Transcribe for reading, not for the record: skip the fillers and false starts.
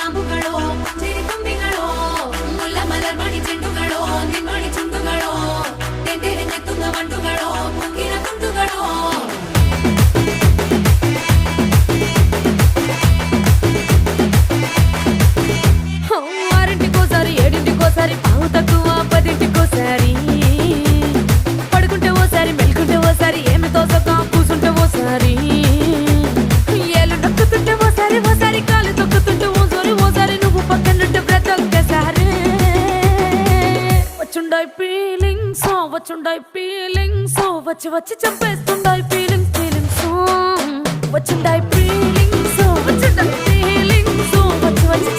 കാമ്പുകളോ ചെരിക്കൊമ്പികളോ മുല്ലമലർ മണി ചെണ്ടുകളോ നിൻമണി ചുണ്ടുകളോ തെണ്ടെറിഞ്ഞെത്തുന്ന വണ്ടുകളോ പൊങ്കിന തുണ്ടുകളോ ఆరింటికోసారి ఏడింటికోసారి పావు తక్కువ పదింటికోసారి పడుకుంటే ఓసారి మెలుకుంటే ఓసారి ఏమి తోసక కూసుంటే ఓసారి ఏళ్ళు నొక్కుతుంటే ఓసారి ఓసారి కాలు తొక్కుతుంటే ఓసారి నువ్వు పక్కనుంటే బ్రతొక్కసారి వచ్చుండాయి ఫీలింగ్స్ వచ్చి వచ్చి చంపేస్తుండాయి ఫీలింగ్స్ వచ్చుండాయి ఫీలింగ్స్ వచ్చి వచ్చి